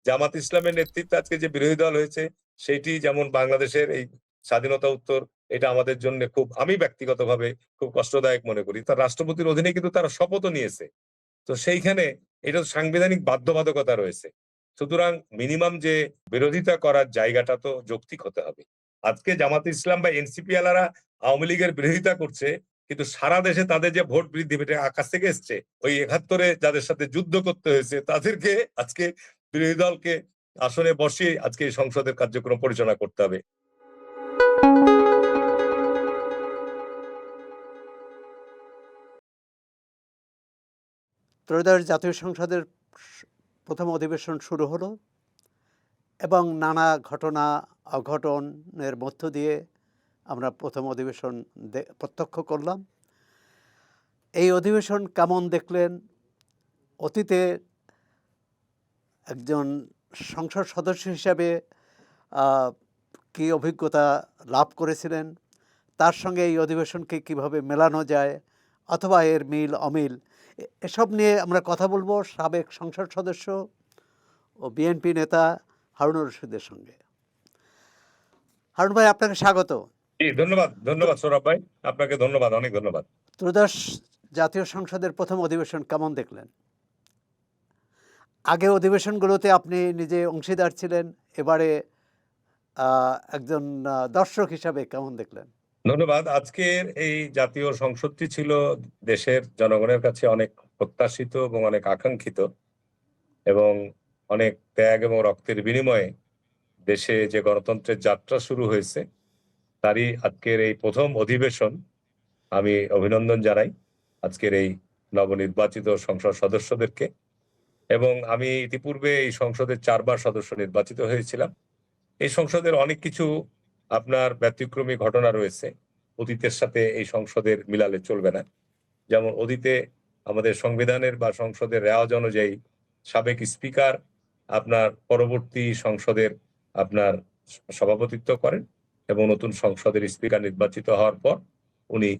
জামাত ইসলামের নেতৃত্বে আজকে যে বিরোধী দল হয়েছে সেটি যেমন বাংলাদেশের এই স্বাধীনতা উত্তর, এটা আমাদের জন্য খুব, আমি ব্যক্তিগতভাবে খুব কষ্টদায়ক মনে করি। তার রাষ্ট্রপতির অধীনে কিন্তু তারা শপথও নিয়েছে। তো সেইখানে এটা সাংবিধানিক বাধ্যবাধকতা রয়েছে। সুতরাং মিনিমাম যে বিরোধিতা করার জায়গাটা তো যৌক্তিক হতে হবে। আজকে জামাত ইসলাম বা এনসিপি আলারা আওয়ামী লীগের বিরোধিতা করছে, কিন্তু সারা দেশে তাদের যে ভোট বৃদ্ধি এটা আকাশ থেকে এসছে। ওই ৭১-এ যাদের সাথে যুদ্ধ করতে হয়েছে তাদেরকে আজকে বিরোধী দলকে আসনে বসিয়ে আজকে এই সংসদের কার্যক্রম পরিচালনা করতে হবে। ত্রয়োদশ জাতীয় সংসদের প্রথম অধিবেশন শুরু হলো এবং নানা ঘটনা অঘটনের মধ্য দিয়ে আমরা প্রথম অধিবেশন প্রত্যক্ষ করলাম। এই অধিবেশন কেমন দেখলেন? অতীতে একজন সংসদ সদস্য হিসাবে কী অভিজ্ঞতা লাভ করেছিলেন, তার সঙ্গে এই অধিবেশনকে কিভাবে মেলানো যায় অথবা এর মিল অমিল, এসব নিয়ে আমরা কথা বলবো সাবেক সংসদ সদস্য ও বিএনপি নেতা হারুনুর রশিদের সঙ্গে। হারুন ভাই, আপনাকে স্বাগত। ধন্যবাদ। ধন্যবাদ সৌরভ ভাই, আপনাকে ধন্যবাদ, অনেক ধন্যবাদ। ত্রয়োদশ জাতীয় সংসদের প্রথম অধিবেশন কেমন দেখলেন? আগে অধিবেশনগুলোতে আপনি নিজে অংশীদার ছিলেন, এবারে একজন দর্শক হিসাবে কেমন দেখলেন? ধন্যবাদ। আজকের এই জাতীয় সংসদটি ছিল দেশের জনগণের কাছে অনেক প্রত্যাশিত এবং অনেক আকাঙ্ক্ষিত, এবং অনেক ত্যাগ এবং রক্তের বিনিময়ে দেশে যে গণতন্ত্রের যাত্রা শুরু হয়েছে তারই আজকের এই প্রথম অধিবেশন। আমি অভিনন্দন জানাই আজকের এই নবনির্বাচিত সংসদ সদস্যদেরকে, এবং আমি ইতিপূর্বে এই সংসদের 4 বার সদস্য নির্বাচিত হয়েছিলাম। এই সংসদের অনেক কিছু আপনার ব্যতিক্রমী ঘটনা রয়েছে, অতীতের সাথে এই সংসদের মিলালে চলবে না। যেমন অতীতে আমাদের সংবিধানের বা সংসদের রেওয়াজ অনুযায়ী সাবেক স্পিকার আপনার পরবর্তী সংসদের আপনার সভাপতিত্ব করেন, এবং নতুন সংসদের স্পিকার নির্বাচিত হওয়ার পর উনি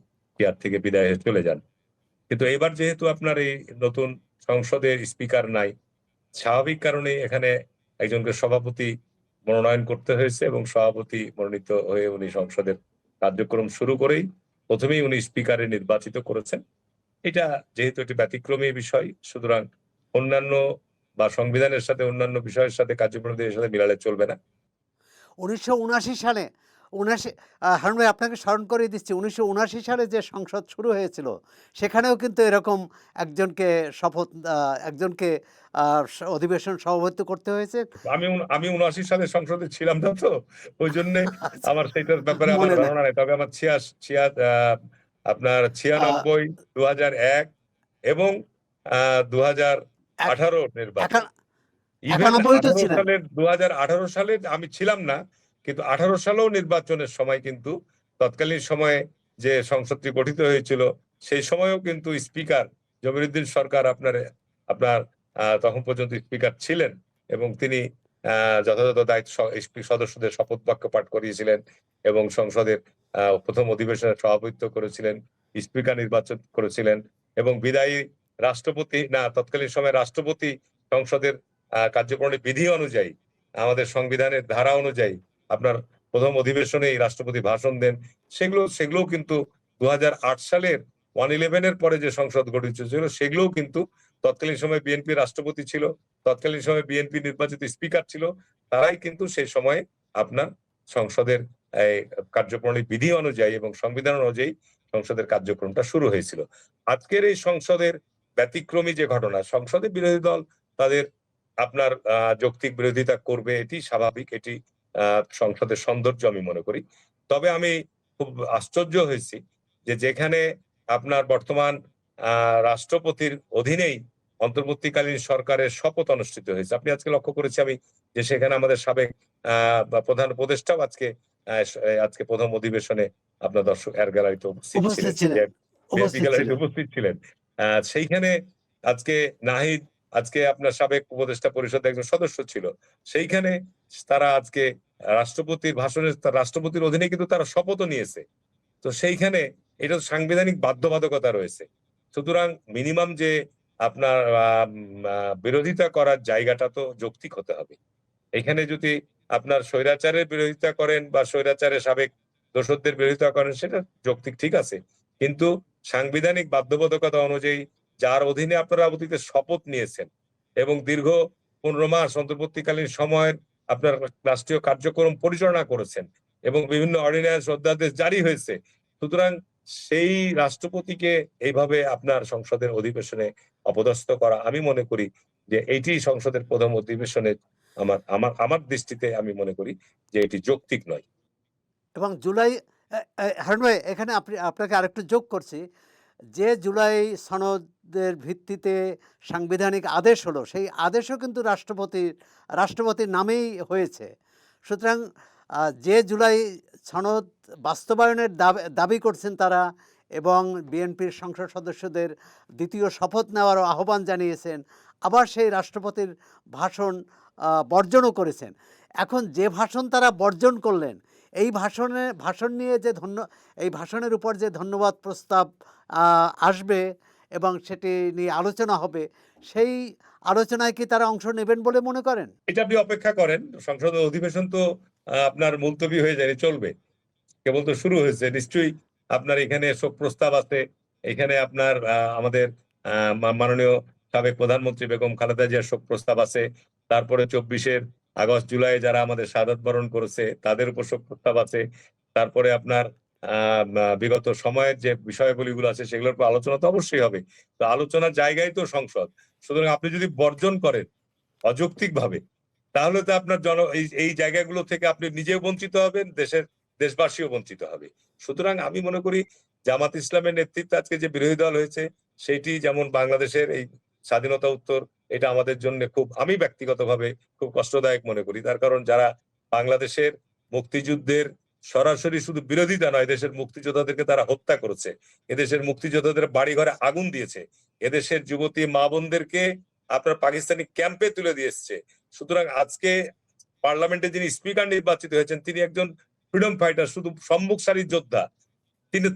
চেয়ার থেকে বিদায় হয়ে চলে যান। কিন্তু এবার যেহেতু আপনার এই নতুন সংসদের স্পিকার নাই, স্বাভাবিক কারণে এখানে একজনকে সভাপতি মনোনয়ন করতে হয়েছে, এবং সভাপতি মনোনীত হয়ে উনি সংসদের কার্যক্রম শুরু করেই প্রথমেই উনি স্পিকারে নির্বাচিত করেছেন। এটা যেহেতু একটি ব্যতিক্রমী বিষয়, সুতরাং অন্যান্য বা সংবিধানের সাথে অন্যান্য বিষয়ের সাথে কার্যপ্রণালীর সাথে মিলালে চলবে না। 1979 সালে হারুন ভাই, আপনাকে স্মরণ করিয়ে দিচ্ছি, 1979 সালে যে সংসদ শুরু হয়েছিল সেখানেও কিন্তু এরকম একজনকে একজনকে অধিবেশন সভাপতিত্ব করতে হয়েছে। আমি 79 সালে সংসদে ছিলাম না, তো ওই জন্য আমার সেটার ব্যাপারে আমার ধারণা নেই। তবে আমার আপনার 96, 2001 এবং 2018 নির্বাচন, 2018 সালে আমি ছিলাম না, কিন্তু 18 সালেও নির্বাচনের সময় কিন্তু তৎকালীন সময়ে যে সংসদটি গঠিত হয়েছিল সেই সময়ও কিন্তু স্পিকার জমিরুদ্দিন সরকার আপনার তখন পর্যন্ত স্পিকার ছিলেন, এবং তিনি যথাযথ দায়িত্ব সদস্যদের শপথ বাক্য পাঠ করিয়েছিলেন, এবং সংসদের প্রথম অধিবেশনে সভাপতিত্ব করেছিলেন, স্পিকার নির্বাচন করেছিলেন, এবং বিদায়ী রাষ্ট্রপতি তৎকালীন সময় রাষ্ট্রপতি সংসদের কার্যপ্রণালী বিধি অনুযায়ী আমাদের সংবিধানের ধারা অনুযায়ী আপনার প্রথম অধিবেশনে রাষ্ট্রপতি ভাষণ দেন। সেগুলো কিন্তু 2008 সালের 111 পরে যে সংসদ গঠিত ছিল সেগুলোও কিন্তু তৎকালীন সময় বিএনপি রাষ্ট্রপতি ছিল, তৎকালীন সময় বিএনপি নির্বাচিত স্পিকার ছিল, তারাই কিন্তু সেই সময়ে আপনার সংসদের কার্যপ্রণালী বিধি অনুযায়ী এবং সংবিধান অনুযায়ী সংসদের কার্যক্রমটা শুরু হয়েছিল। আজকের এই সংসদের ব্যতিক্রমী যে ঘটনা, সংসদে বিরোধী দল তাদের আপনার যৌক্তিক বিরোধিতা করবে, এটি স্বাভাবিক, এটি সংসদের সৌন্দর্য আমি মনে করি। তবে আমি খুব আশ্চর্য হয়েছি যে যেখানে আপনার বর্তমান রাষ্ট্রপতির অধীনেই অন্তর্বর্তীকালীন সরকারের শপথ অনুষ্ঠিত হয়েছে। আপনি আজকে লক্ষ্য করেছি আমি যে সেখানে আমাদের সাবেক প্রধান উপদেষ্টাও আজকে প্রথম অধিবেশনে আপনার দর্শক এর গ্যালারিতে উপস্থিত ছিলেন। সেইখানে আজকে নাহিদ আজকে আপনার সাবেক উপদেষ্টা পরিষদের একজন সদস্য ছিল, সেইখানে তারা আজকে রাষ্ট্রপতির ভাষণে রাষ্ট্রপতির অধীনে কিন্তু তারা শপথও নিয়েছে। তো সেইখানে এটা সাংবিধানিক বাধ্যবাধকতা রয়েছে। সুতরাং মিনিমাম যে আপনার বিরোধিতা করার জায়গাটা তো যৌক্তিক হতে হবে। এখানে যদি আপনার স্বৈরাচারের বিরোধিতা করেন বা স্বৈরাচারের সাবেক দোসরদের বিরোধিতা করেন সেটা যৌক্তিক, ঠিক আছে, কিন্তু সাংবিধানিক বাধ্যবাধকতা অনুযায়ী যার অধীনে আপনারা অতীতে শপথ নিয়েছেন এবং দীর্ঘ 15 মাস অন্তর্বর্তীকালীন সময়ের আপনার রাষ্ট্রীয় কার্যক্রম পরিচালনা করেছেন এবং বিভিন্ন অর্ডিন্যান্স অধ্যাদেশ জারি হয়েছে, সুতরাং সেই রাষ্ট্রপতিকে এইভাবে আপনার সংসদের অধিবেশনে অপদস্থ করা, আমি মনে করি যে এইটি সংসদের প্রথম অধিবেশনে আমার আমার আমার দৃষ্টিতে আমি মনে করি যে এটি যৌক্তিক নয়। এবং জুলাই হারুন ভাই, এখানে আপনাকে আরেকটু যোগ করছি, যে জুলাই সনদের ভিত্তিতে সাংবিধানিক আদেশ হলো, সেই আদেশও কিন্তু রাষ্ট্রপতির নামেই হয়েছে। সুতরাং যে জুলাই সনদ বাস্তবায়নের দাবি করছেন তারা, এবং বিএনপির সংসদ সদস্যদের দ্বিতীয় শপথ নেওয়ারও আহ্বান জানিয়েছেন, আবার সেই রাষ্ট্রপতির ভাষণ বর্জনও করেছেন। এখন যে ভাষণ তারা বর্জন করলেন, এই ভাষণ নিয়ে এই ভাষণের উপর যে ধন্যবাদ প্রস্তাব আসবে এবং সেটি নিয়ে আলোচনা হবে, সেই আলোচনায় কি তারা অংশ নেবেন বলে মনে করেন? এটা আপনি অপেক্ষা করেন, সংসদের অধিবেশন তো আপনার মুলতবি হয়ে যায়নি, চলবে, কেবল তো শুরু হয়েছে। নিশ্চয়ই আপনার এখানে শোক প্রস্তাব আছে, এখানে আপনার আমাদের মাননীয় সাবেক প্রধানমন্ত্রী বেগম খালেদা জিয়ার শোক প্রস্তাব আছে, তারপরে 24 আগস্ট জুলাই যারা আমাদের শাহাদাত বরণ করেছে তাদের উপর শোক প্রস্তাব আছে, তারপরে আপনার বিগত সময়ের যে বিষয়গুলো আছে সেগুলোর উপর আলোচনা তো অবশ্যই হবে। তো আলোচনার জায়গায় তো সংসদ, সুতরাং আপনি যদি বর্জন করেন অযৌক্তিক ভাবে, তাহলে তো আপনার এই জায়গাগুলো থেকে আপনি নিজেও বঞ্চিত হবেন, দেশবাসীও বঞ্চিত হবে। সুতরাং আমি মনে করি জামাত ইসলামের নেতৃত্বে আজকে যে বিরোধী দল হয়েছে সেটি যেমন বাংলাদেশের এই স্বাধীনতা উত্তর, এটা আমাদের জন্য খুব, আমি ব্যক্তিগতভাবে খুব কষ্টদায়ক মনে করি। তার কারণ যারা বাংলাদেশের মুক্তিযুদ্ধের সরাসরি শুধু বিরোধিতা নয়, দেশের মুক্তিযোদ্ধাদেরকে তারা হত্যা করেছে, এদেশের মুক্তিযোদ্ধাদের বাড়ি ঘরে আগুন দিয়েছে, এদেশের যুবতী মা বোনদেরকে আপনার পাকিস্তানি ক্যাম্পে তুলে দিয়ে এসছে। সুতরাং আজকে পার্লামেন্টে যিনি স্পিকার নির্বাচিত হয়েছেন তিনি একজন ফ্রিডম ফাইটার, শুধু সম্মুখ সারির যোদ্ধা,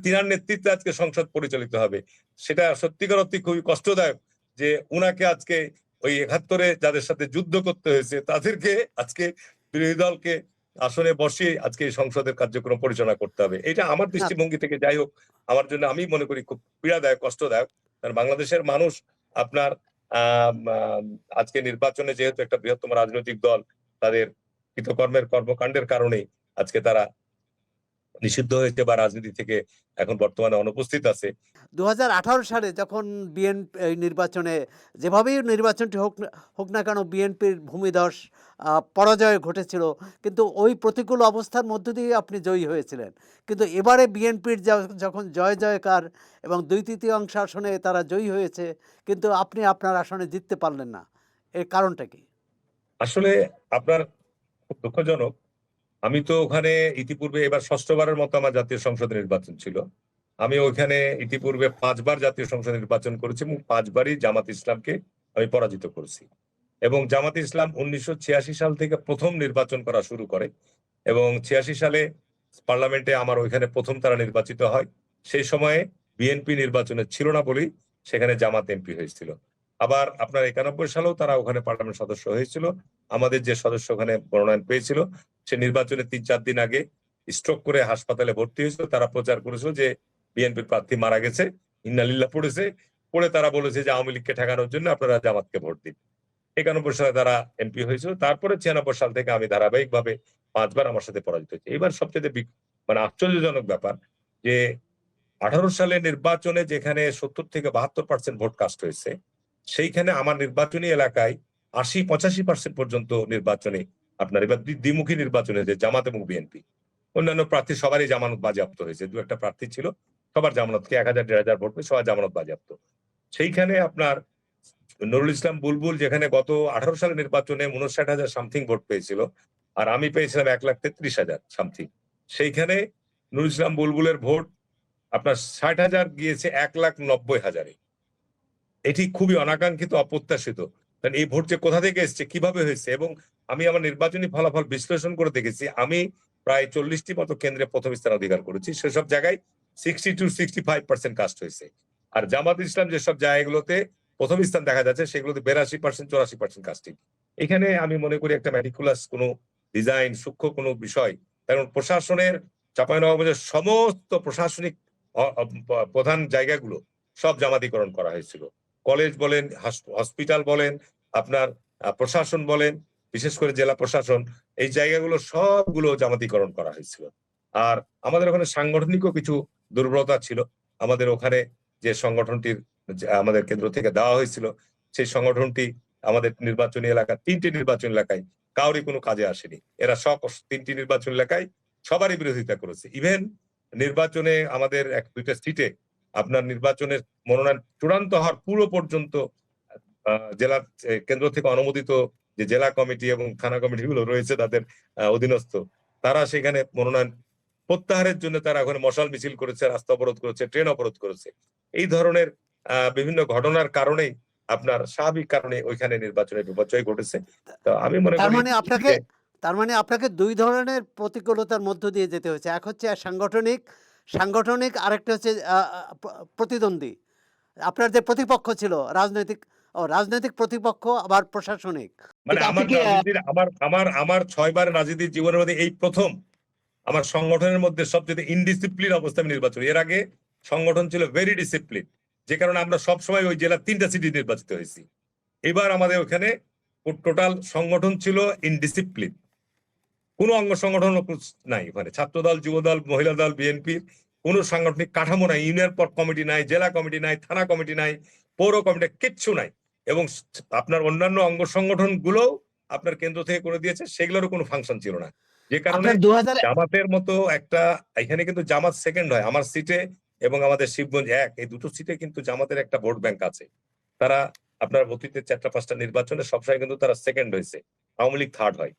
তিনার নেতৃত্বে আজকে সংসদ পরিচালিত হবে। সেটা সত্যিকার অর্থে খুবই কষ্টদায়ক যে উনাকে আজকে ওই 71-এ যাদের সাথে যুদ্ধ করতে হয়েছে তাদেরকে আজকে বিরোধী দলকে আসনে বসিয়ে আজকে এই সংসদের কার্যক্রম পরিচালনা করতে হবে। এটা আমার দৃষ্টিভঙ্গি থেকে যাই হোক, আমার জন্য আমি মনে করি খুব পীড়াদায়ক, কষ্টদায়ক। কারণ বাংলাদেশের মানুষ আপনার আজকে নির্বাচনে যেহেতু একটা বৃহত্তম রাজনৈতিক দল, তাদের কৃতকর্মের কর্মকাণ্ডের কারণে আজকে তারা নিষিদ্ধ হয়েছে বা রাজনীতি থেকে এখন বর্তমানে অনুপস্থিত আছে। 2018 সালে যখন এই নির্বাচনে, যেভাবেই নির্বাচনটি হোক না কেন, বিএনপির ভূমিধস পরাজয় ঘটেছিল, কিন্তু ওই প্রতিকূল অবস্থার মধ্য দিয়ে আপনি জয়ী হয়েছিলেন। কিন্তু এবারে বিএনপির যখন জয় জয়কার এবং 2/3 আসনে তারা জয়ী হয়েছে, কিন্তু আপনি আপনার আসনে জিততে পারলেন না, এর কারণটা কি? আসলে আপনার খুব দুঃখজনক, আমি তো ওখানে ইতিপূর্বে এবার 6ষ্ঠবারের মতো আমার জাতীয় সংসদ নির্বাচন ছিল। আমি ওইখানে ইতিপূর্বে 5 বার জাতীয় সংসদ নির্বাচন করেছি এবং 5 বারই জামাত ইসলামকে আমি পরাজিত করেছি। এবং জামাত ইসলাম 1986 সাল থেকে প্রথম নির্বাচন করা শুরু করে এবং 86 সালে পার্লামেন্টে আমার ওইখানে প্রথম তারা নির্বাচিত হয়। সেই সময়ে বিএনপি নির্বাচনে ছিল না বলেই সেখানে জামাত এমপি হয়েছিল। আবার আপনার 91 সালেও তারা ওখানে পার্লামেন্ট সদস্য হয়েছিল। আমাদের যে সদস্য ওখানে মনোনয়ন পেয়েছিল সে নির্বাচনে 3-4 দিন আগে স্ট্রোক করে হাসপাতালে ভর্তি হয়েছিল। তারা প্রচার করেছিল যে বিএনপির প্রার্থী মারা গেছে, ইন্নালিল্লাহ পড়েছে, পড়ে তারা বলেছে যে আওয়ামী লীগকে ঠেকানোর জন্য আপনারা জামাতকে ভোট দিন। 91 সালে তারা এমপি হয়েছিল। তারপরে 96 সাল থেকে আমি ধারাবাহিকভাবে 5 বার আমার সাথে পরাজিত হয়েছে। এবার সবচেয়ে মানে আশ্চর্যজনক ব্যাপার যে 18 সালের নির্বাচনে যেখানে 70 থেকে 72% ভোট কাস্ট হয়েছে, সেইখানে আমার নির্বাচনী এলাকায় 80-85% পর্যন্ত নির্বাচনে আপনার এবার দ্বিমুখী নির্বাচন হয়েছে, জামাত এবং বিএনপি। অন্যান্য প্রার্থী সবারই জামানত বাজেয়াপ্ত হয়েছে। 2-একটা প্রার্থী ছিল, সবার জামানতকে 1000-1500 ভোট পেয়ে সবার জামানত বাজেয়াপ্ত। সেইখানে আপনার নুরুল ইসলাম বুলবুল যেখানে গত 18 সালের নির্বাচনে 59,000 সামথিং ভোট পেয়েছিল, আর আমি পেয়েছিলাম 1,33,000 সামথিং। সেইখানে নুরুল ইসলাম বুলবুলের ভোট আপনার 60,000 গিয়েছে 1,90,000-এ। এটি খুবই অনাকাঙ্ক্ষিত, অপ্রত্যাশিত। কারণ এই ভোট যে কোথা থেকে এসছে, কিভাবে হয়েছে, এবং আমি আমার নির্বাচনী ফলাফল বিশ্লেষণ করে দেখেছি, আমি প্রায় 40টি মতো কেন্দ্রে প্রথম স্থান অধিকার করেছি। সেসব জায়গায় 60-65% কাস্ট হয়েছে। আর জামাত ইসলাম যেসব জায়গাগুলোতে প্রথম স্থান দেখা যাচ্ছে, সেগুলোতে 82% 84% কাস্টিং। এখানে আমি মনে করি একটা ম্যাটিকুলাস কোনো ডিজাইন, সূক্ষ্ম কোনো বিষয়, কারণ প্রশাসনের চাঁপাইনবাবগঞ্জের সমস্ত প্রশাসনিক প্রধান জায়গাগুলো সব জামাতিকরণ করা হয়েছিল। কলেজ বলেন, হসপিটাল বলেন, আপনার প্রশাসন বলেন, বিশেষ করে জেলা প্রশাসন, এই জায়গাগুলো সবগুলো জামাতিকরণ করা হয়েছিল। আর আমাদের ওখানে সাংগঠনিকও কিছু দুর্বলতা ছিল। আমাদের ওখানে যে সংগঠনটির আমাদের কেন্দ্র থেকে দেওয়া হয়েছিল, সেই সংগঠনটি আমাদের নির্বাচনী এলাকা, 3টি নির্বাচনী এলাকায় কাউরই কোনো কাজে আসেনি। এরা সব 3টি নির্বাচনী এলাকায় সবারই বিরোধিতা করেছে। ইভেন নির্বাচনে আমাদের 1-2টা সিটে আপনার নির্বাচনের মনোনয়ন চূড়ান্ত হওয়ার পুরো পর্যন্ত জেলা কেন্দ্র থেকে অনুমোদিত যে জেলা কমিটি এবং থানা কমিটিগুলো রয়েছে তাদের অধীনস্থ, তারা সেখানে মনোনয়ন প্রত্যাহারের জন্য তারা ওখানে মশাল মিছিল করেছে, রাস্তা অবরোধ করেছে, ট্রেন অবরোধ করেছে। এই ধরনের বিভিন্ন ঘটনার কারণেই আপনার স্বাভাবিক কারণে ওইখানে নির্বাচনের বিপর্যয় ঘটেছে। তো আমি মনে তার করি মানে আপনাকে তার মানে আপনাকে 2 ধরনের প্রতিকূলতার মধ্য দিয়ে যেতে হয়েছে। এক হচ্ছে সাংগঠনিক, আরেকটা হচ্ছে প্রতিদ্বন্দ্বী। আপনার যে প্রতিপক্ষ ছিল রাজনৈতিক প্রতিপক্ষ, আবার প্রশাসনিক। মানে কিন্তু আপনি আমার কি রাজনীতির আমার 6 বার রাজনীতির জীবনের মধ্যে এই প্রথম আমার সংগঠনের মধ্যে সবচেয়ে ইনডিসিপ্লিন অবস্থায় নির্বাচন। এর আগে সংগঠন ছিল ভেরি ডিসিপ্লিন, যে কারণে আমরা সবসময় ওই জেলার 3টা সিটি নির্বাচিত হয়েছি। এবার আমাদের ওখানে টোটাল সংগঠন ছিল ইনডিসিপ্লিন, কোনো অঙ্গ সংগঠন নাই ওখানে, ছাত্র দল, যুব দল, মহিলা দল, বিএনপির কোনো সাংগঠনিক কাঠামো নাই, ইউনিয়ন কমিটি নাই, জেলা কমিটি নাই, থানা কমিটি নাই, পৌর কমিটি, কিচ্ছু নাই। এবং আপনার অন্যান্য অঙ্গ সংগঠন গুলো আপনার কেন্দ্র থেকে করে দিয়েছে, সেগুলোরও কোনো ফাংশন ছিল না। যে কারণে আপনার 2000 জামাতের মতো একটা, এখানে কিন্তু জামাত সেকেন্ড হয় আমার সিটে এবং আমাদের শিবগঞ্জ 1, এই দুটো সিটে কিন্তু জামাতের একটা ভোট ব্যাংক আছে। তারা আপনার অতীতে 4টা-5টা নির্বাচনে সবসময় কিন্তু তারা সেকেন্ড হয়েছে, আওয়ামী লীগ থার্ড হয়।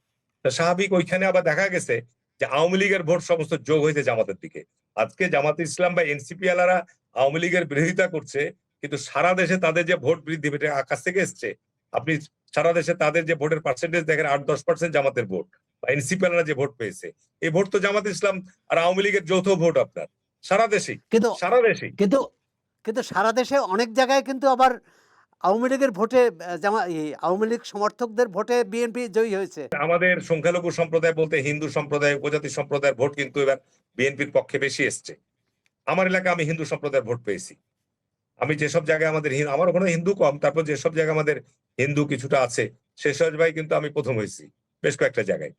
স্বাভাবিক ওইখানে আবার দেখা গেছে যে আওয়ামী লীগের ভোট সমস্ত যোগ হয়েছে জামাতের দিকে। আজকে জামাত ইসলাম বা এনসিপি আলারা আওয়ামী লীগের বিরোধিতা করছে, কিন্তু সারা দেশে তাদের যে ভোট বৃদ্ধি এটা আকাশ থেকে এসছে। আপনি সারা দেশে তাদের যে ভোটের পার্সেন্টেজ দেখেন, 8-10% জামাতের ভোট, বা এনসিপি আলারা যে ভোট পেয়েছে, এই ভোট তো জামাত ইসলাম আর আওয়ামী লীগের যৌথ ভোট আপনার সারা দেশেই। কিন্তু সারা দেশেই কিন্তু কিন্তু সারা দেশে অনেক জায়গায় কিন্তু আবার আওয়ামী লীগের ভোটে আওয়ামী লীগ সমর্থকদের ভোটে বিএনপি জয়ী হয়েছে। আমাদের সংখ্যালঘু সম্প্রদায় বলতে হিন্দু সম্প্রদায়, উপজাতি সম্প্রদায়ের ভোট কিন্তু এবার বিএনপির পক্ষে বেশি এসছে। আমার এলাকায় আমি হিন্দু সম্প্রদায়ের ভোট পেয়েছি। আমি যেসব জায়গায় আমাদের আমার ওখানে হিন্দু কম, তারপর যেসব জায়গায় আমাদের হিন্দু কিছুটা আছে, সেসব জায়গায় কিন্তু আমি প্রথম হয়েছি বেশ কয়েকটা জায়গায়।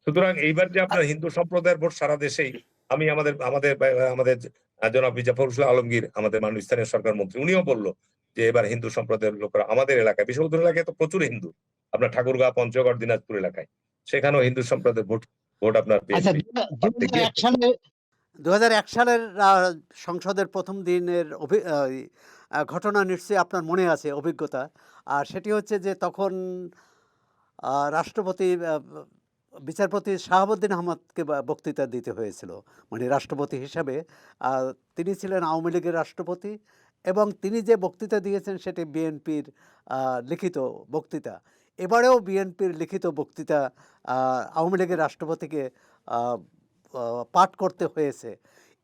সুতরাং এইবার যে আপনার হিন্দু সম্প্রদায়ের ভোট সারা দেশেই, আমি আমাদের আমাদের আমাদের জনাব মির্জা ফখরুল আলমগীর, আমাদের মাননীয় স্থানীয় সরকার মন্ত্রী, উনিও বললো যে এবার হিন্দু সম্প্রদায়ের লোকেরা আমাদের এলাকায়, বিশ্ববিদ্যালয় এলাকায় তো প্রচুর হিন্দু, আপনার ঠাকুরগাঁও, পঞ্চগড়, দিনাজপুর এলাকায়, সেখানেও হিন্দু সম্প্রদায়ের ভোট আপনার আচ্ছা, বিএনপি 2001 সালে 2001 সালের সংসদের প্রথম দিনের ঘটনা নিশ্চয়ই আপনার মনে আছে, অভিজ্ঞতা। আর সেটি হচ্ছে যে তখন রাষ্ট্রপতি বিচারপতি শাহাবুদ্দিন আহমদকে বক্তৃতা দিতে হয়েছিল, মানে রাষ্ট্রপতি হিসাবে। তিনি ছিলেন আওয়ামী লীগের রাষ্ট্রপতি, এবং তিনি যে বক্তৃতা দিয়েছেন সেটি বিএনপির লিখিত বক্তৃতা। এবারেও বিএনপির লিখিত বক্তৃতা আওয়ামী লীগের রাষ্ট্রপতিকে পাঠ করতে হয়েছে।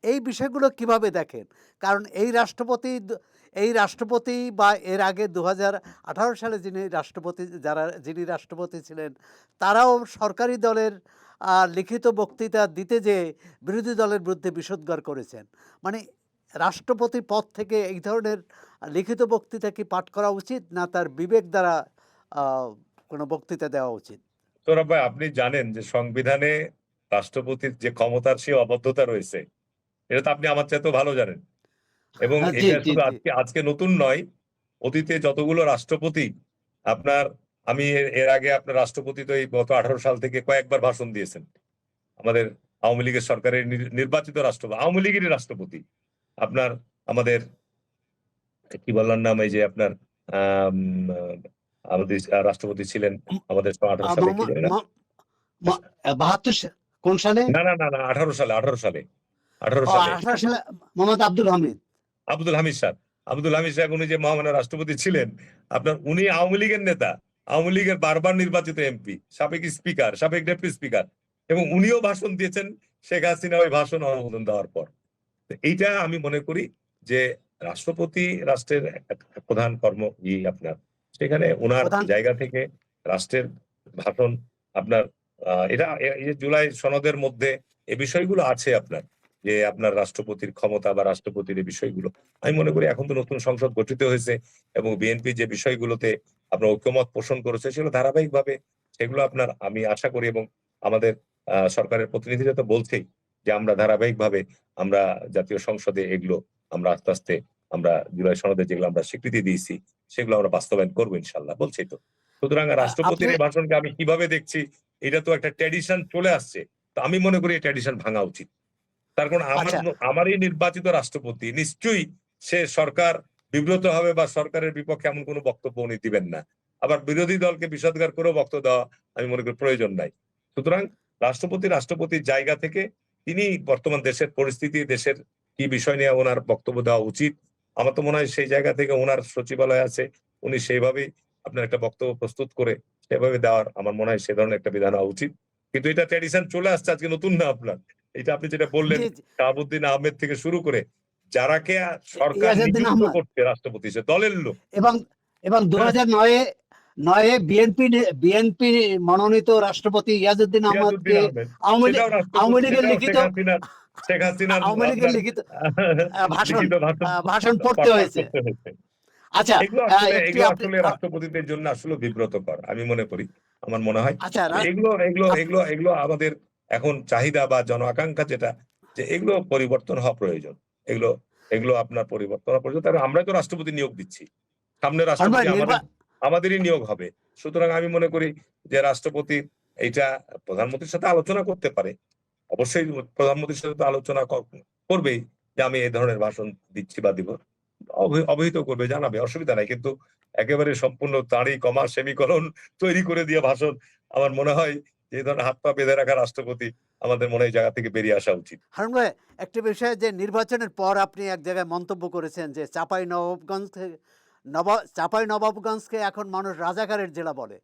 এই বিষয়গুলো কিভাবে দেখেন? কারণ এই রাষ্ট্রপতি বা এর আগে 2018 সালে যিনি রাষ্ট্রপতি ছিলেন, তারাও সরকারি দলের লিখিত বক্তৃতা দিতে যেয়ে বিরোধী দলের বিরুদ্ধে বিষোদ্গার করেছেন। মানে রাষ্ট্রপতি পদ থেকে এই ধরনের লিখিত বক্তৃতা কি পাঠ করা উচিত, না তার বিবেক দ্বারা কোনো বক্তৃতা দেওয়া উচিত? সৌরভ ভাই, আপনি জানেন যে সংবিধানে রাষ্ট্রপতির যে ক্ষমতার সেই অবদ্ধতা রয়েছে, এটা তো আপনি আমার চাইতেও ভালো জানেন। এবং হ্যাঁ, জি এটা জি শুধু জি। আজকে নতুন নয়, অতীতে যতগুলো রাষ্ট্রপতি আপনার, আমি এর আগে আপনার রাষ্ট্রপতি তো এই গত 18 সাল থেকে কয়েকবার ভাষণ দিয়েছেন। আমাদের আওয়ামী লীগের সরকারের নির্বাচিত রাষ্ট্রপতি, আওয়ামী লীগেরই রাষ্ট্রপতি আপনার, আমাদের কি বললাম নাম, এই যে আপনার আম, আমাদের রাষ্ট্রপতি ছিলেন আমাদের 18 সালে, কি জানি না, 72 কোন সালে? না না না না 18 সালে ও 18 সালে মোহাম্মদ আব্দুল হামিদ। আব্দুল হামিদ স্যার, আব্দুল হামিদ সাহেব, উনি যে মহামান্য রাষ্ট্রপতি ছিলেন আপনার, উনি আওয়ামী লীগের নেতা, আওয়ামী লীগের বারবার নির্বাচিত এমপি, সাবেক স্পিকার, সাবেক ডেপুটি স্পিকার, এবং উনিও ভাষণ দিয়েছেন শেখ হাসিনা ওই ভাষণ অনুমোদন দেওয়ার পর। এইটা আমি মনে করি যে রাষ্ট্রপতি রাষ্ট্রের প্রধান কর্ম আপনার, সেখানে ওনার প্রধান জায়গা থেকে রাষ্ট্রের ভাষণ আপনার এই যে জুলাই সনদের মধ্যে এই বিষয়গুলো আছে আপনার, যে আপনার রাষ্ট্রপতির ক্ষমতা বা রাষ্ট্রপতির এই বিষয়গুলো। আমি মনে করি এখন তো নতুন সংসদ গঠিত হয়েছে এবং বিএনপি যে বিষয়গুলোতে আপনার ঐক্যমত পোষণ করেছে সেগুলো ধারাবাহিকভাবে সেগুলো আপনার আমি আশা করি, এবং আমাদের সরকারের প্রতিনিধিরা তো বলছেই যে আমরা ধারাবাহিকভাবে আমরা জাতীয় সংসদে এগুলো আমরা আস্তে আস্তে আমরা জুলাই সনদে যেগুলো আমরা স্বীকৃতি দিয়েছি সেগুলো আমরা বাস্তবায়ন করবো ইনশাল্লাহ, বলছি তো। সুতরাং আপনি রাষ্ট্রপতির এই ভাষণকে আমি কিভাবে দেখছি, এটা তো একটা ট্র্যাডিশন চলে আসছে, তো আমি মনে করি এই ট্র্যাডিশন ভাঙা উচিত। তার কারণ আচ্ছা আমারই নির্বাচিত রাষ্ট্রপতি, নিশ্চয়ই সে সরকার বিব্রত হবে বা সরকারের বিপক্ষে এমন কোনো বক্তব্য উনি দিবেন না। আবার বিরোধী দলকে বিষোদ্গার করেও বক্তব্য দেওয়া আমি মনে করি প্রয়োজন নাই। সুতরাং রাষ্ট্রপতির জায়গা থেকে তিনি বর্তমান দেশের পরিস্থিতি, দেশের কি বিষয় নিয়ে ওনার বক্তব্য দেওয়া উচিত, আমার তো মনে হয় সেই জায়গা থেকে ওনার সচিবালয় আছে, উনি সেইভাবেই আপনার একটা বক্তব্য প্রস্তুত করে সেভাবে দেওয়ার আমার মনে হয় সে ধরনের একটা বিধান হওয়া উচিত। কিন্তু এটা ট্র্যাডিশন চলে আসছে, আজকে নতুন না আপনার। এটা আপনি যেটা বললেন জি শাহাবুদ্দিন আহমেদ থেকে শুরু করে যারাকে সরকার ইয়াজউদ্দিন নিযুক্ত আহমদ করছে রাষ্ট্রপতি, সে দলের লোক। এবং এবং হ্যাঁ, 2009-এ বিএনপি মনোনীত রাষ্ট্রপতি ইয়াজউদ্দিন সিরাজউদ্দিন আহমদকে আহমেদ আওয়ামী লীগ সেটাও আওয়ামী রাষ্ট্রপতি, লীগের সেটাও লিখিত শেখ হাসিনার আওয়ামী লীগের আপনার লিখিত ভাষণ লিখিত ভাষণ ভাষণ পড়তে পাঠ হয়েছে। করতে হয়েছে। আচ্ছা, একটি এগুলো আপনি আসলে রাষ্ট্রপতিদের জন্য আসলে বিব্রতকর আমি মনে করি, আমার মনে হয়। আচ্ছা এগুলো এগুলো আপ- এগুলো এগুলো আমাদের এখন চাহিদা বা জন আকাঙ্ক্ষা যেটা, যে এগুলো পরিবর্তন হওয়া প্রয়োজন। এগুলো এগুলো আপনার পরিবর্তন হওয়া প্রয়োজন। তার আমরা তো রাষ্ট্রপতি নিয়োগ দিচ্ছি, সামনে হারুন ভাই, রাষ্ট্রপতি আমাদেরই নিয়োগ হবে। সুতরাং আমি মনে করি যে রাষ্ট্রপতি এইটা প্রধানমন্ত্রীর সাথে আলোচনা করতে পারে, অবশ্যই প্রধানমন্ত্রীর সাথে তো আলোচনা করবেই যে আমি এই ধরনের ভাষণ দিচ্ছি বা দিব, অবহিত করবে, জানাবে, অসুবিধা নাই। কিন্তু একেবারে সম্পূর্ণ তাড়ি কমা সেমিকোলন তৈরি করে দিয়ে ভাষণ, আমার মনে হয় যে এই ধরনের হাত পা বেঁধে রাখা রাষ্ট্রপতি আমাদের মনে হয় এই জায়গা থেকে বেরিয়ে আসা উচিত। হারুন ভাই, একটি বিষয় যে নির্বাচনের পর আপনি এক জায়গায় মন্তব্য করেছেন যে চাঁপাই নবাবগঞ্জকে এখন মানুষ রাজাকারের জেলা বলে।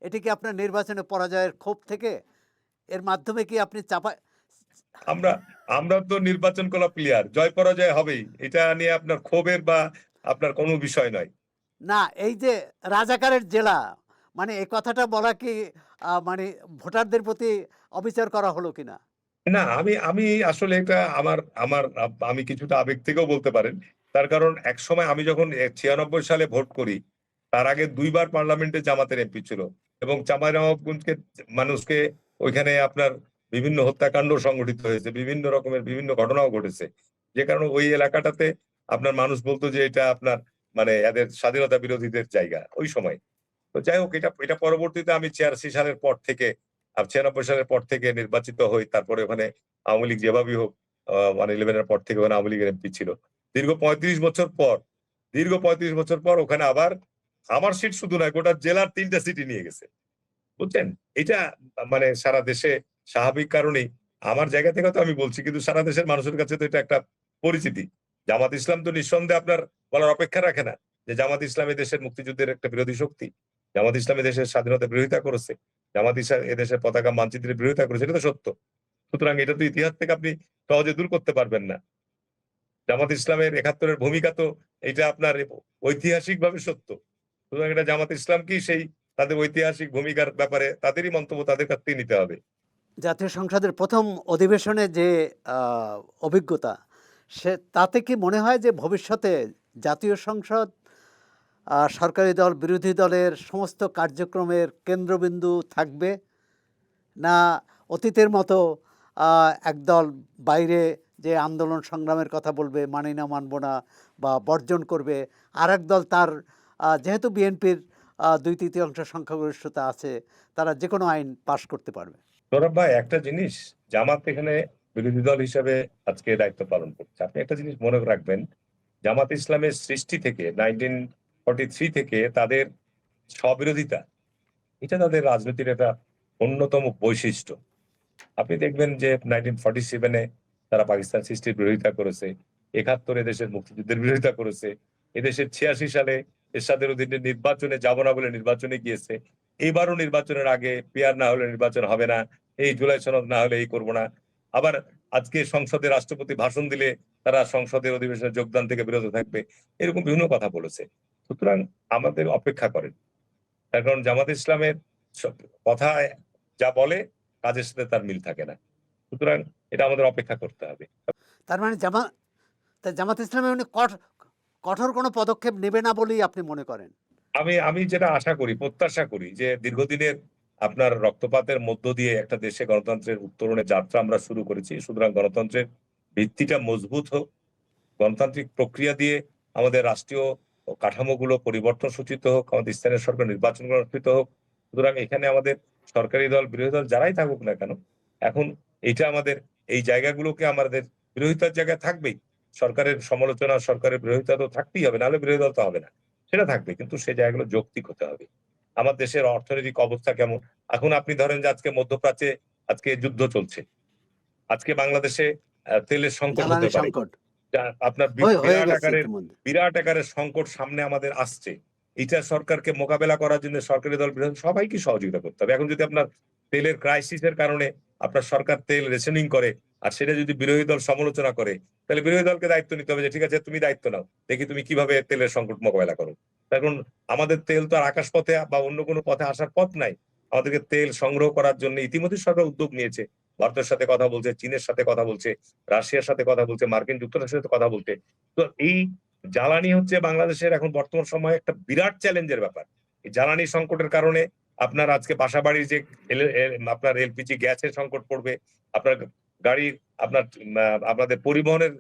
এটি কি আপনার নির্বাচনে পরাজয়ের ক্ষোভ থেকে? এর মাধ্যমে কি আপনি আমরা আমরা তো নির্বাচন করা প্লেয়ার, জয় পরাজয় হবেই, এটা নিয়ে আপনার ক্ষোভের বা আপনার কোনো বিষয় নয়। না, এই যে রাজাকারের জেলা, মানে এই কথাটা বলা কি মানে ভোটারদের প্রতি অবিচার করা হলো কিনা? না, আমি আমি আসলে এটা আমার আমার আমি কিছুটা আবেগ থেকেও বলতে পারেন। তার কারণ একসময় আমি যখন 96 সালে ভোট করি, তার আগে ২ বার পার্লামেন্টে জামাতের এমপি ছিল এবং চাঁপাইনবাবগঞ্জকে মানুষকে ওইখানে আপনার বিভিন্ন হত্যাকাণ্ড সংঘটিত হয়েছে, বিভিন্ন রকমের বিভিন্ন ঘটনাও ঘটেছে। যে কারণে ওই এলাকাটাতে আপনার মানুষ বলতো যে এটা আপনার মানে এদের স্বাধীনতা বিরোধীদের জায়গা ওই সময়। তো যাই হোক, এটা এটা পরবর্তীতে আমি ৮৬ সালের পর থেকে ৯৬ সালের পর থেকে নির্বাচিত হই। তারপরে ওখানে আওয়ামী লীগ যেভাবেই হোক 111 এর পর থেকে ওখানে আওয়ামী লীগের এমপি ছিল। দীর্ঘ ৩৫ বছর পর দীর্ঘ ৩৫ বছর পর ওখানে আবার আমার সিট শুধু নয়, গোটা জেলার ৩ টা সিটি নিয়ে গেছে। বুঝছেন? এটা মানে সারা দেশে স্বাভাবিক কারণেই আমার জায়গা থেকে তো আমি বলছি, কিন্তু সারা দেশের মানুষের কাছে তো এটা একটা পরিচিতি। জামাত ইসলাম তো নিঃসন্দেহে আপনার বলার অপেক্ষা রাখে না যে জামাত ইসলাম দেশের মুক্তিযুদ্ধের একটা বিরোধী শক্তি। জামাত ইসলাম দেশের স্বাধীনতার বিরোধিতা করেছে। জামাত ইসলাম এদেশের পতাকা মানচিত্রের বিরোধিতা করেছে। এটা তো সত্য। সুতরাং এটা তো ইতিহাস থেকে আপনি সহজে দূর করতে পারবেন না। জামাত ইসলামের ৭১ এর ভূমিকা তো এটা আপনার ঐতিহাসিকভাবে সত্য। সুতরাং এটা জামাত ইসলামকেই সেই তাদের ঐতিহাসিক ভূমিকার ব্যাপারে তাদেরই মন্তব্য তাদের কাছ থেকে নিতে হবে। জাতীয় সংসদের প্রথম অধিবেশনে যে অভিজ্ঞতা, তাতে কি মনে হয় যে ভবিষ্যতে জাতীয় সংসদ সরকারি দল বিরোধী দলের সমস্ত কার্যক্রমের কেন্দ্রবিন্দু থাকবে, না অতীতের মতো একদল বাইরে যে আন্দোলন সংগ্রামের কথা বলবে, মানি না মানব না বা বর্জন করবে, আর একদল তার যেহেতু বিএনপির ২/৩ সংখ্যাগরিষ্ঠতা আছে, তারা যে কোনো আইন পাশ করতে পারবে? সৌরভ ভাই, একটা জিনিস, জামাত এখানে বিরোধী দল হিসেবে আজকে দায়িত্ব পালন করছে। আপনি একটা জিনিস মনে রাখবেন, জামাত ইসলামের সৃষ্টি থেকে 1943 থেকে তাদের স্ববিরোধিতা, এটা তাদের রাজনীতির একটা অন্যতম বৈশিষ্ট্য। আপনি দেখবেন যে 1947-এ তারা পাকিস্তান সৃষ্টির বিরোধিতা করেছে, ৭১ দেশের মুক্তিযুদ্ধের বিরোধিতা করেছে, এদেশের ৮৬ সালে এরশাদের অধীনে নির্বাচনে যাব না বলে নির্বাচনে গিয়েছে। এবারও নির্বাচনের আগে পিয়ার না হলে নির্বাচন হবে না, এই জুলাই সনদ না হলে এই করব না। আবার আজকে সংসদে রাষ্ট্রপতি ভাষণ দিলে তারা সংসদের অধিবেশনে যোগদান থেকে বিরত থাকবে, এরকম বিভিন্ন কথা বলেছে। সুতরাং আমাদের অপেক্ষা করেন, তার কারণ জামাত ইসলামের কথায় যা বলে কাজের সাথে তার মিল থাকে না। সুতরাং এটা আমাদের অপেক্ষা করতে হবে। তার মানে জামাত ইসলামী মানে কঠোর কোনো পদক্ষেপ নেবে না বলেই আপনি মনে করেন? আমি যেটা আশা করি, প্রত্যাশা করি যে দীর্ঘদিনের আপনার রক্তপাতের মধ্য দিয়ে একটা দেশে গণতন্ত্রের উত্তরণের যাত্রা আমরা শুরু করেছি। সুতরাং গণতন্ত্রের ভিত্তিটা মজবুত হোক, গণতান্ত্রিক প্রক্রিয়া দিয়ে আমাদের রাষ্ট্রীয় কাঠামোগুলো পরিবর্তন সূচিত হোক, আমাদের স্থানীয় সরকার নির্বাচনগুলো অনুষ্ঠিত হোক। সুতরাং এখানে আমাদের সরকারি দল, বিরোধী দল যারাই থাকুক না কেন, এখন এইটা আমাদের এই জায়গাগুলোকে আমাদের বিরোধিতার জায়গায় থাকবেই। সরকারের সমালোচনা, সরকারের বিরোধিতা তো থাকতেই হবে, নাহলে বিরোধী দল তো হবে না। সেটা থাকবে, কিন্তু সেই জায়গাগুলো যৌক্তিক হতে হবে। আমার দেশের অর্থনৈতিক অবস্থা কেমন? এখন আপনি ধরেন যে আজকে মধ্যপ্রাচ্যে আজকে যুদ্ধ চলছে। আজকে বাংলাদেশে তেলের সংকট হতে জ্বালানি পারে। সংকট আপনার হয়ে গেছে ইতিমধ্যে। বিরাট আকারের সংকট সামনে আমাদের আসছে। এটা সরকারকে মোকাবেলা করার জন্য সরকারি দল, বিরোধী দল সবাইকে সহযোগিতা করতে হবে। এখন যদি আপনার তেলের ক্রাইসিস এর কারণে আপনার সরকার তেল রেশনিং করে, আর সেটা যদি বিরোধী দল সমালোচনা করে, তাহলে বিরোধী দলকে দায়িত্ব নিতে হবে যে ঠিক আছে, তুমি দায়িত্ব নাও, দেখি তুমি কিভাবে তেলের সংকট মোকাবেলা করো। এখন আমাদের তেল তো আর আকাশ পথে বা অন্য কোনো পথে আসার পথ নাই। আমাদেরকে তেল সংগ্রহ করার জন্য ইতিমধ্যে সরকার উদ্যোগ নিয়েছে। ভারতের সাথে কথা বলছে, চীনের সাথে কথা বলছে, রাশিয়ার সাথে কথা বলছে, মার্কিন যুক্তরাষ্ট্রের সাথে কথা বলছে। তো এই জ্বালানি হচ্ছে বাংলাদেশের এখন বর্তমান সময়ে একটা বিরাট চ্যালেঞ্জের ব্যাপার। এই জ্বালানি সংকটের কারণে আপনার আজকে বাসাবাড়ির যে আপনার এলপিজি গ্যাসের সংকট পড়বে, আপনার গাড়ির আপনার আপনাদের পরিবহনের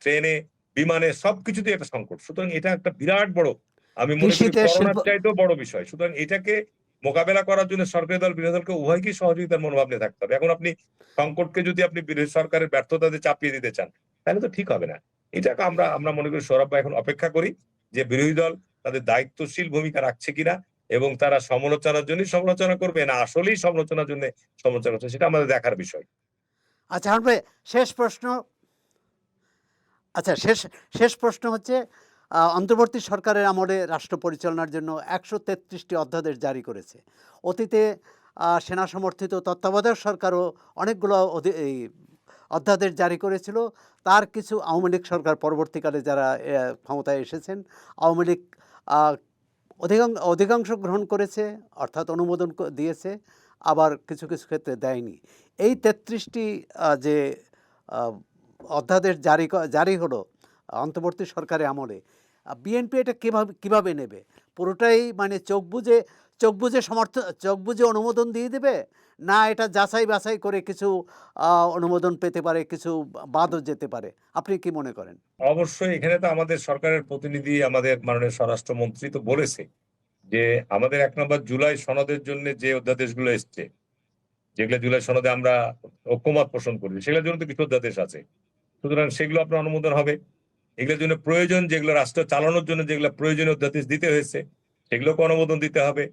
ট্রেনে, বিমানে সবকিছুতে একটা সংকট। সুতরাং এটা একটা বিরাট বড়, আমি মনে করি কৃষিতে করোনার চাইতেও বড় বিষয়। সুতরাং এটাকে মোকাবেলা করার জন্য সরকারি দল, বিরোধী দলকে উভয়কেই সহযোগিতার মনোভাব নিয়ে থাকতে হবে। এখন আপনি সংকটকে যদি আপনি বিরোধী সরকারের ব্যর্থতাতে চাপিয়ে দিতে চান, তাহলে তো ঠিক হবে না। এটাকে আমরা আমরা মনে করি সৌরভ ভাই, এখন অপেক্ষা করি যে বিরোধী দল তাদের দায়িত্বশীল ভূমিকা রাখছে কিনা, এবং তারা সমালোচনার জন্যই সমালোচনা করবে না আসলেই সমালোচনার জন্য সমালোচনা করছে, সেটা আমাদের দেখার বিষয়। আচ্ছা হারুন ভাই, শেষ প্রশ্ন। আচ্ছা, শেষ প্রশ্ন হচ্ছে, অন্তর্বর্তী সরকারের আমলে রাষ্ট্র পরিচালনার জন্য ১৩৩টি অধ্যাদেশ জারি করেছে। অতীতে সেনা সমর্থিত তত্ত্বাবধায়ক সরকারও অনেকগুলো এই অধ্যাদেশ জারি করেছিল। তার কিছু আওয়ামী লীগ সরকার পরবর্তীকালে যারা ক্ষমতায় এসেছেন, আওয়ামী লীগ অধিকাংশ গ্রহণ করেছে, অর্থাৎ অনুমোদন দিয়েছে, আবার কিছু কিছু ক্ষেত্রে দেয়নি। এই ৩৩টি যে অধ্যাদেশ জারি হলো অন্তর্বর্তী সরকারের আমলে, বিএনপি এটা কিভাবে নেবে? পুরোটাই মানে চোখ বুঝে অনুমোদন দিয়ে দেবে, না এটা যাচাই বাছাই করে কিছু অনুমোদন পেতে পারে, কিছু বাদও যেতে পারে? আপনি কি মনে করেন? অবশ্যই এখানে তো আমাদের সরকারের প্রতিনিধি, আমাদের মাননীয় স্বরাষ্ট্রমন্ত্রী তো বলেছে যে আমাদের ১ নম্বর জুলাই সনদের জন্য যে অধ্যাদেশগুলো এসছে, যেগুলো জুলাই সনদে আমরা ঐক্যমত পোষণ করি, সেগুলোর জন্য তো কিছু অধ্যাদেশ আছে। সুতরাং সেগুলো আপনার অনুমোদন হবে। এগুলোর জন্য প্রয়োজন, যেগুলো রাষ্ট্র চালানোর জন্য যেগুলো প্রয়োজনীয় অধ্যাদেশ দিতে হয়েছে, সেগুলোকে অনুমোদন দিতে হবে।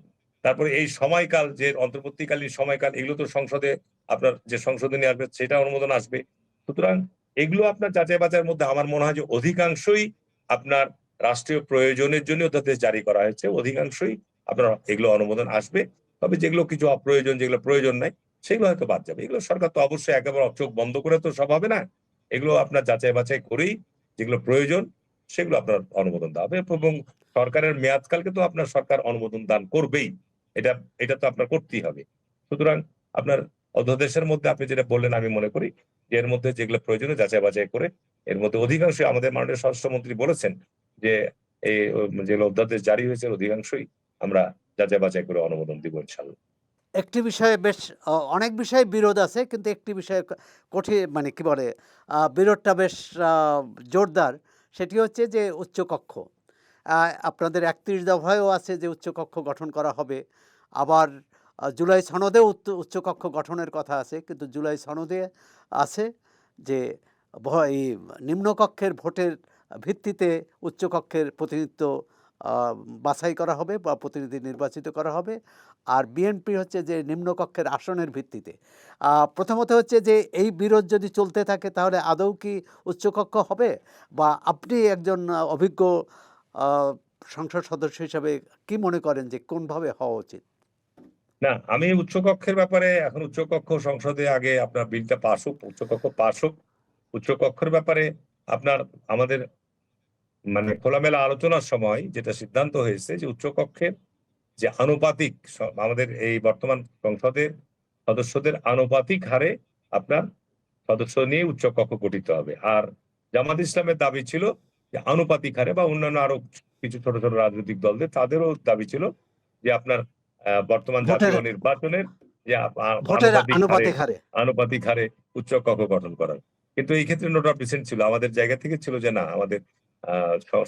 তারপরে এই সময়কাল, যে অন্তর্বর্তীকালীন সময়কাল, এগুলো তো সংসদে আপনার যে সংশোধনী আসবে সেটা অনুমোদন আসবে। সুতরাং এগুলো আপনার যাচাই বাছাইয়ের মধ্যে আমার মনে হয় যে অধিকাংশই আপনার রাষ্ট্রীয় প্রয়োজনের জন্য অধ্যাদেশ জারি করা হয়েছে, অধিকাংশই আপনার এগুলো অনুমোদন আসবে। তবে যেগুলো কিছু অপ্রয়োজন, যেগুলো প্রয়োজন নাই, সেগুলো হয়তো বাদ যাবে। এগুলো সরকার তো অবশ্যই একেবারে চোখ বন্ধ করে তো সব হবে না। এগুলো আপনার যাচাই বাছাই করেই যেগুলো প্রয়োজন সেগুলো আপনার অনুমোদন দেওয়া হবে, এবং সরকারের মেয়াদকালকে তো আপনার সরকার অনুমোদন দান করবেই। এটা এটা তো আপনার করতেই হবে। সুতরাং আপনার অধ্যাদেশের মধ্যে আপনি যেটা বললেন, আমি মনে করি যে এর মধ্যে যেগুলো প্রয়োজনীয় যাচাই বাছাই করে, এর মধ্যে অধিকাংশই আমাদের মাননীয় স্বরাষ্ট্রমন্ত্রী বলেছেন যে এই যেগুলো অধ্যাদেশ জারি হয়েছে অধিকাংশই আমরা যাচাই বাছাই করে অনুমোদন দিব ইনশাল্লাহ। একটি বিষয়ে বেশ অনেক বিষয়ে বিরোধ আছে, কিন্তু একটি বিষয়ে কঠিন, মানে কি বলে, বিরোধটা বেশ জোরদার। সেটি হচ্ছে যে উচ্চকক্ষ। আপনাদের ৩১ দফায়ও আছে যে উচ্চকক্ষ গঠন করা হবে। আবার জুলাই সনদেও উচ্চকক্ষ গঠনের কথা আছে, কিন্তু জুলাই সনদে আছে যে এই নিম্নকক্ষের ভোটের ভিত্তিতে উচ্চকক্ষের প্রতিনিধিত্ব বাছাই করা হবে বা প্রতিনিধি নির্বাচিত করা হবে। আর বিএনপি হচ্ছে যে নিম্নকক্ষের আসনের ভিত্তিতে। প্রথমত হচ্ছে যে এই বিরোধ যদি চলতে থাকে তাহলে আদৌ কি উচ্চকক্ষ হবে, বা আপনি একজন অভিজ্ঞ সংসদ সদস্য হিসাবে কি মনে করেন যে কোনভাবে হওয়া উচিত? না, আমি উচ্চকক্ষের ব্যাপারে, এখন উচ্চকক্ষ সংসদে আগে আপনার বিলটা পাস হোক, উচ্চকক্ষ পাস হোক। উচ্চকক্ষের ব্যাপারে আপনার আমাদের মানে খোলামেলা আলোচনার সময় যেটা সিদ্ধান্ত হয়েছে যে উচ্চকক্ষের যে আনুপাতিক আমাদের এই বর্তমান সংসদের সদস্যদের আনুপাতিক হারে আপনার সদস্য নিয়ে উচ্চকক্ষ গঠিত হবে। আর জামাত ইসলামের দাবি ছিল যে আনুপাতিক হারে, বা অন্যান্য আরো কিছু ছোট ছোট রাজনৈতিক দলদের তাদেরও দাবি ছিল যে আপনার বর্তমান ভোটের জাতীয় নির্বাচনের যে ভোটের আনুপাতিক হারে আনুপাতিক হারে উচ্চকক্ষ গঠন করার। কিন্তু এই ক্ষেত্রে নোট অফ ডিসেন্ট ছিল, আমাদের জায়গা থেকে ছিল যে না, আমাদের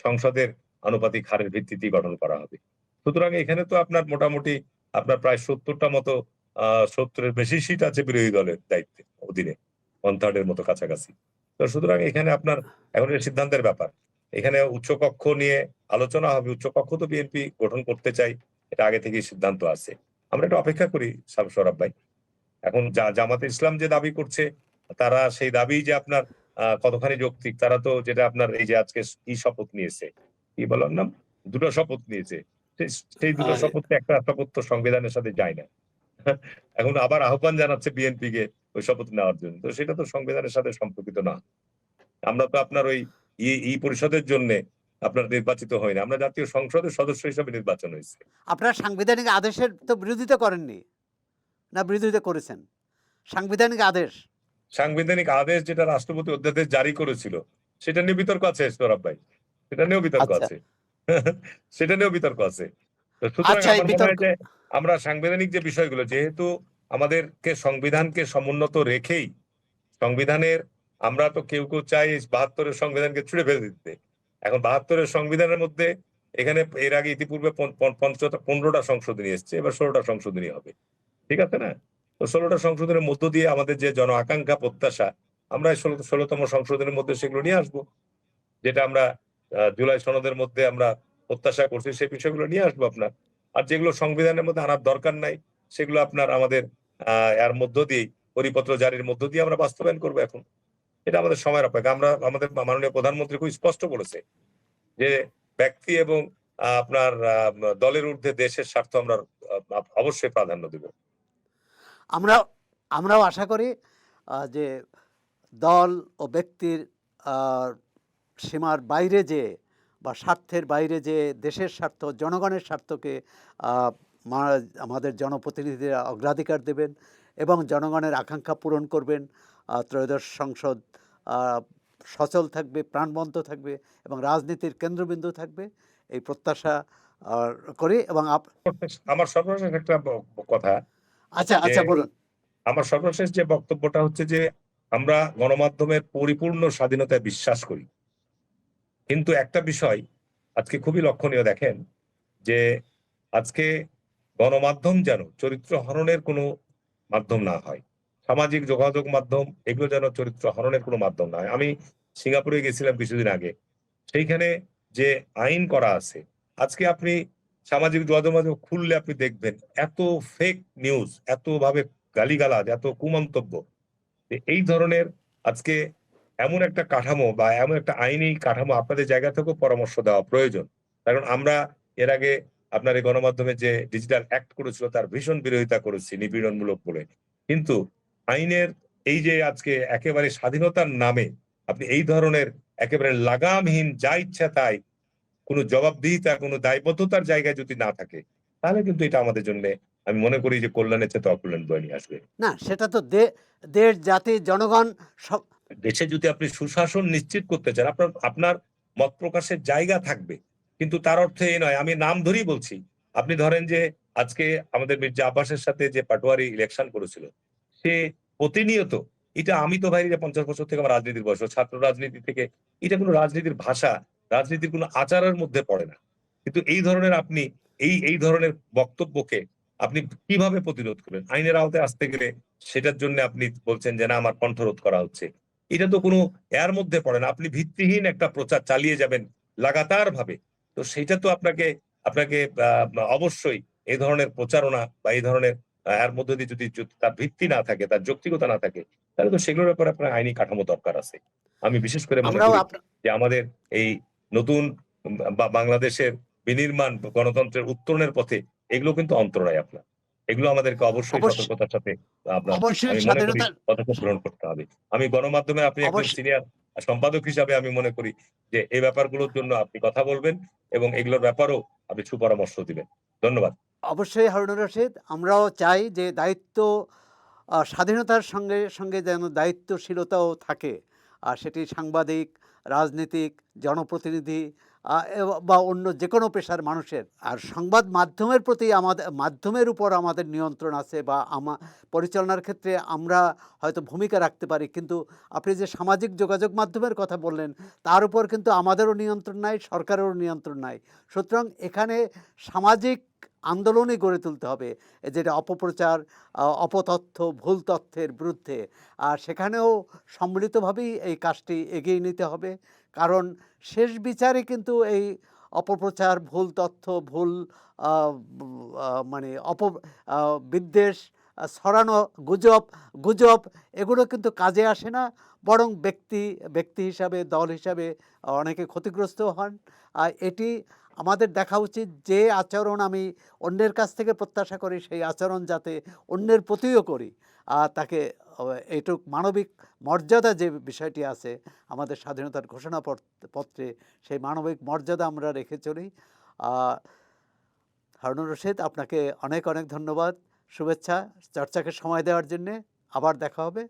সংসদের আনুপাতিক হারের ভিত্তিতেই গঠন করা হবে। সুতরাং এখানে তো আপনার মোটামুটি আপনার প্রায় 70টা মতো 70-এর বেশি সিট আছে বিরোধী দলের দায়িত্বে অধীনে, 1/3 মতো কাছাকাছি। তো সুতরাং এখানে আপনার এখন এটা সিদ্ধান্তের ব্যাপার। এখানে উচ্চকক্ষ নিয়ে আলোচনা হবে। উচ্চকক্ষ তো বিএনপি গঠন করতে চাই, এটা আগে থেকেই সিদ্ধান্ত আছে। আমরা একটু অপেক্ষা করি সরব ভাই। এখন জামাতে ইসলাম যে দাবি করছে, তারা সেই দাবি যে আপনার কতখানি যৌক্তিক, তারা তো যেটা আপনার এই যে আজকে শপথ নিয়েছে, কি বলার নাম, 2টো শপথ নিয়েছে, সেই 2টো শপথ, একটা শপথ তো সংবিধানের সাথে যায় না। এখন আবার আহ্বান জানাচ্ছে বিএনপি কে ওই শপথ নেওয়ার জন্য, তো সেটা তো সংবিধানের সাথে সম্পর্কিত না। আমরা তো আপনার ওই এই পরিষদের জন্য আপনার নির্বাচিত হয়নি, আমরা জাতীয় সংসদের সদস্য হিসেবে নির্বাচন হয়েছে। আপনারা সাংবিধানিক আদেশের তো বিরোধিতা করেননি, না বিরোধিতা করেছেন? সাংবিধানিক আদেশ যেটা রাষ্ট্রপতি অধ্যাদেশ জারি করেছিল, সেটা নিয়ে বিতর্ক আছে সৌরভ ভাই, সেটা নিয়েও বিতর্ক আচ্ছা আছে। সেটা নিয়েও বিতর্ক আছে। তো সুতরাং আচ্ছা, এই আমার মনে বিতর্ক হয় যে আমরা সাংবিধানিক যে বিষয়গুলো, যেহেতু আমাদেরকে সংবিধানকে সমুন্নত রেখেই সংবিধানের, আমরা তো কেউ কেউ চাই 72-এর সংবিধানকে ছুড়ে ফেলে দিতে। এখন 72-এর সংবিধানের মধ্যে এখানে এর আগে ইতিপূর্বে 15টা সংশোধনী এসছে, এবার 16টা সংশোধনী হবে, ঠিক আছে না? তো 16টা সংশোধনের মধ্য দিয়ে আমাদের যে জন আকাঙ্ক্ষা প্রত্যাশা, আমরা 16তম সংশোধনের মধ্যে সেগুলো নিয়ে আসবো, যেটা আমরা জুলাই সনদের মধ্যে আমরা প্রত্যাশা করছি, সেই বিষয়গুলো নিয়ে আসবো আপনার। আর যেগুলো সংবিধানের মধ্যে আনার দরকার নাই, সেগুলো আপনার আমাদের এর মধ্য দিয়েই, পরিপত্র জারির মধ্য দিয়ে আমরা বাস্তবায়ন করবো। এখন এটা আমাদের সময়ের অপেক্ষা। আমরা আমাদের মাননীয় প্রধানমন্ত্রী খুব স্পষ্ট বলেছে যে ব্যক্তি এবং আপনার দলের ঊর্ধ্বে দেশের স্বার্থ আমরা অবশ্যই প্রাধান্য দেব। আমরাও আশা করি যে দল ও ব্যক্তির সীমার বাইরে যে বা স্বার্থের বাইরে যে দেশের স্বার্থ, জনগণের স্বার্থকে আমাদের জনপ্রতিনিধিরা অগ্রাধিকার দেবেন এবং জনগণের আকাঙ্ক্ষা পূরণ করবেন। ত্রয়োদশ সংসদ সচল থাকবে, প্রাণবন্ত থাকবে এবং রাজনীতির কেন্দ্রবিন্দু থাকবে, এই প্রত্যাশা করি। এবং আমার সর্বশেষ একটা কথা, আচ্ছা বলুন। আমার সর্বশেষ যে বক্তব্যটা হচ্ছে যে আমরা গণমাধ্যমের পরিপূর্ণ স্বাধীনতায় বিশ্বাস করি, কিন্তু একটা বিষয় আজকে খুবই লক্ষণীয়, দেখেন যে আজকে গণমাধ্যম যেন চরিত্র হননের কোনো মাধ্যম না হয়, সামাজিক যোগাযোগ মাধ্যম এগুলো যেন চরিত্র হননের কোনো মাধ্যম না হয়। আমি সিঙ্গাপুরে গেছিলাম কিছুদিন আগে, সেইখানে যে আইন করা আছে, আজকে আপনি সামাজিক যোগাযোগ মাধ্যম খুললে আপনি দেখবেন এত ফেক নিউজ, এত ভাবে গালিগালাজ, এত কুমন্তব্য। এই ধরনের আজকে এমন একটা কাঠামো বা এমন একটা আইনি কাঠামো আপনাদের জায়গা থেকেও পরামর্শ দেওয়া প্রয়োজন। কারণ আমরা এর আগে আপনার এই গণমাধ্যমে যে ডিজিটাল অ্যাক্ট করেছিল তার ভীষণ বিরোধিতা করেছি নিপীড়নমূলক বলে, কিন্তু আইনের এই যে আজকে একেবারে স্বাধীনতার নামে আপনি এই ধরনের একেবারে লাগামহীন যা ইচ্ছা তাই, কোনো জবাবদিহিতা, কোনো দায়বদ্ধতার জায়গায় যদি না থাকে, তাহলে কিন্তু এটা আমাদের জন্য, আমি মনে করি যে কল্যাণের চেয়ে অকল্যাণ বয়ে নিয়ে আসবে। না, সেটা তো দেশ, জাতি, জনগণ সব। দেশে যদি আপনি সুশাসন নিশ্চিত করতে চান, আপনার মত প্রকাশের জায়গা থাকবে, কিন্তু তার অর্থ এই নয়, আমি নাম ধরেই বলছি, আপনি ধরেন যে আজকে আমাদের মির্জা আব্বাসের সাথে যে পাটোয়ারি ইলেকশন করেছিল, সে প্রতিনিয়ত, এটা আমি তো ভাই 50 বছর থেকে আমার রাজনীতির বয়স, ছাত্র রাজনীতি থেকে, এটা কোনো রাজনীতির ভাষা, রাজনীতির কোনো আচারের মধ্যে পড়ে না। কিন্তু এই ধরনের আপনি এই ধরনের বক্তব্যকে আপনি কিভাবে প্রতিরোধ করবেন? আইনের আওতায় আসতে গেলে সেটার জন্য আপনি বলছেন যে না, আমার কণ্ঠরোধ করা হচ্ছে, এটা তো কোনো এর মধ্যে পড়ে না। আপনি ভিত্তিহীন একটা প্রচার চালিয়ে যাবেন লাগাতার ভাবে, তো সেটা তো আপনাকে আপনাকে অবশ্যই এই ধরনের প্রচারণা বা এই ধরনের এর মধ্যে দিয়ে যদি তার ভিত্তি না থাকে, তার যৌক্তিকতা না থাকে, তাহলে তো সেগুলোর ব্যাপারে আপনার আইনি কাঠামো দরকার আছে। আমি বিশেষ করে মনে করি যে আমাদের এই নতুন বাংলাদেশের বিনির্মাণ, গণতন্ত্রের উত্তরণের পথে এগুলো কিন্তু অন্তরায় আপনার, এগুলো আমাদেরকে অবশ্যই সতর্কতার সাথে আপনার, আমি মনে করি পদক্ষেপ গ্রহণ করতে হবে। আমি গণমাধ্যমে, আপনি একজন সিনিয়র সম্পাদক হিসাবে আমি মনে করি যে এই ব্যাপারগুলোর জন্য আপনি কথা বলবেন এবং এগুলোর ব্যাপারেও আপনি সুপরামর্শ দিবেন। ধন্যবাদ। অবশ্যই হারুনুর রশিদ, আমরাও চাই যে দায়িত্ব স্বাধীনতার সঙ্গে সঙ্গে যেন দায়িত্বশীলতাও থাকে, আর সেটি সাংবাদিক, রাজনীতিক, জনপ্রতিনিধি বা অন্য যে কোনো পেশার মানুষের। আর সংবাদ মাধ্যমের প্রতি আমাদের, মাধ্যমের উপর আমাদের নিয়ন্ত্রণ আছে, বা পরিচালনার ক্ষেত্রে আমরা হয়তো ভূমিকা রাখতে পারি, কিন্তু আপনি যে সামাজিক যোগাযোগ মাধ্যমের কথা বললেন, তার উপর কিন্তু আমাদেরও নিয়ন্ত্রণ নাই, সরকারেরও নিয়ন্ত্রণ নাই। সুতরাং এখানে সামাজিক আন্দোলনই গড়ে তুলতে হবে, যেটা অপপ্রচার, অপতথ্য, ভুল তথ্যের বিরুদ্ধে। আর সেখানেও সম্মিলিতভাবেই এই কাজটি এগিয়ে নিতে হবে, কারণ শেষ বিচারে কিন্তু এই অপপ্রচার, ভুল তথ্য, ভুল মানে বিদ্বেষ ছড়ানো, গুজব এগুলো কিন্তু কাজে আসে না, বরং ব্যক্তি হিসাবে, দল হিসাবে অনেকে ক্ষতিগ্রস্ত হন। এটি আমাদের দেখা উচিত, যে আচরণ আমি অন্যের কাছ থেকে প্রত্যাশা করি, সেই আচরণ যাতে অন্যের প্রতিও করি। তাকে এইটুক মানবিক মর্যাদা, যে বিষয়টি আছে আমাদের স্বাধীনতার ঘোষণাপত্রে, সেই মানবিক মর্যাদা আমরা রেখে চলি। হারুনুর রশিদ, আপনাকে অনেক অনেক ধন্যবাদ, শুভেচ্ছা চর্চাকে সময় দেওয়ার জন্যে। আবার দেখা হবে।